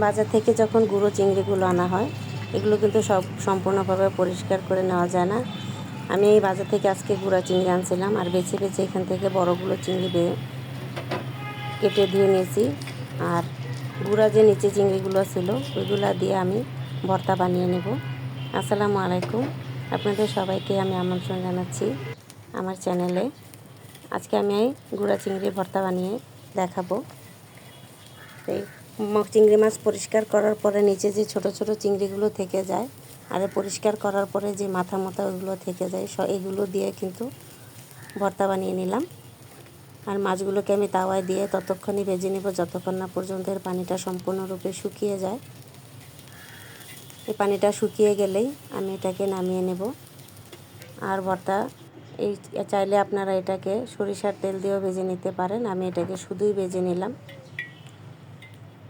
বাজার থেকে যখন গুঁড়ো চিংড়িগুলো আনা হয় এগুলো কিন্তু সব সম্পূর্ণভাবে পরিষ্কার করে নেওয়া যায় না। আমি এই বাজার থেকে আজকে গুঁড়া চিংড়ি আনছিলাম, আর বেছে বেছে এখান থেকে বড়গুলো চিংড়ি কেটে ধুয়ে নিয়েছি। আর গুঁড়া যে নিচে চিংড়িগুলো ছিল ওইগুলো দিয়ে আমি ভর্তা বানিয়ে নেব। আসসালামু আলাইকুম, আপনাদের সবাইকে আমি আমন্ত্রণ জানাচ্ছি আমার চ্যানেলে। আজকে আমি এই গুঁড়া চিংড়ির ভর্তা বানিয়ে দেখাবো। এই চিংড়ি মাছ পরিষ্কার করার পরে নিচে যে ছোট ছোট চিংড়িগুলো থেকে যায়, আর পরিষ্কার করার পরে যে মাথা ওগুলো থেকে যায়, এগুলো দিয়ে কিন্তু ভর্তা বানিয়ে নিলাম। আর মাছগুলোকে আমি তাওয়ায় দিয়ে ততক্ষণই ভেজে নেব যতক্ষণ না পর্যন্ত এর পানিটা সম্পূর্ণরূপে শুকিয়ে যায়। এই পানিটা শুকিয়ে গেলেই আমি এটাকে নামিয়ে নেব। আর ভর্তা এই চাইলে আপনারা এটাকে সরিষার তেল দিয়েও ভেজে নিতে পারেন। আমি এটাকে শুধুই ভেজে নিলাম।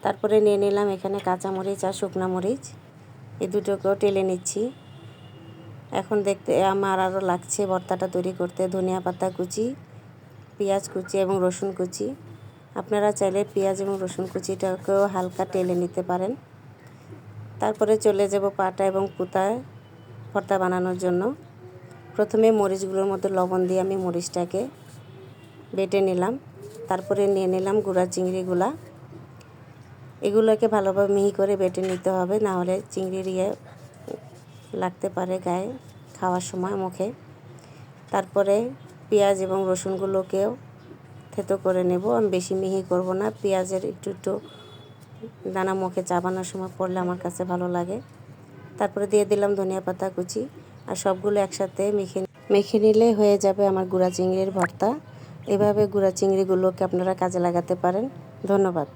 তারপরে নিয়ে নিলাম এখানে কাঁচামরিচ আর শুকনা মরিচ, এই দুটোকেও টেলে নিচ্ছি। এখন দেখতে আমার আরও লাগছে ভর্তাটা তৈরি করতে ধনিয়া পাতা কুচি, পেঁয়াজ কুচি এবং রসুন কুচি। আপনারা চাইলে পেঁয়াজ এবং রসুন কুচিটাকেও হালকা টেলে নিতে পারেন। তারপরে চলে যাব পাটা এবং পুতায় ভর্তা বানানোর জন্য। প্রথমে মরিচগুলোর মধ্যে লবণ দিয়ে আমি মরিচটাকে বেটে নিলাম। তারপরে নিয়ে নিলাম গুঁড়া চিংড়িগুলা। এগুলোকে ভালোভাবে মিহি করে বেটে নিতে হবে, না হলে চিংড়ির লাগতে পারে গায়ে খাওয়ার সময় মুখে। তারপরে পেঁয়াজ এবং রসুনগুলোকেও থেতো করে নেব। আমি বেশি মিহি করব না, পেঁয়াজের একটু একটু দানা মুখে চাবানোর সময় পড়লে আমার কাছে ভালো লাগে। তারপরে দিয়ে দিলাম ধনিয়া পাতা কুচি, আর সবগুলো একসাথে মেখে নিলে হয়ে যাবে আমার গুঁড়া চিংড়ির ভর্তা। এভাবে গুঁড়া চিংড়িগুলোকে আপনারা কাজে লাগাতে পারেন। ধন্যবাদ।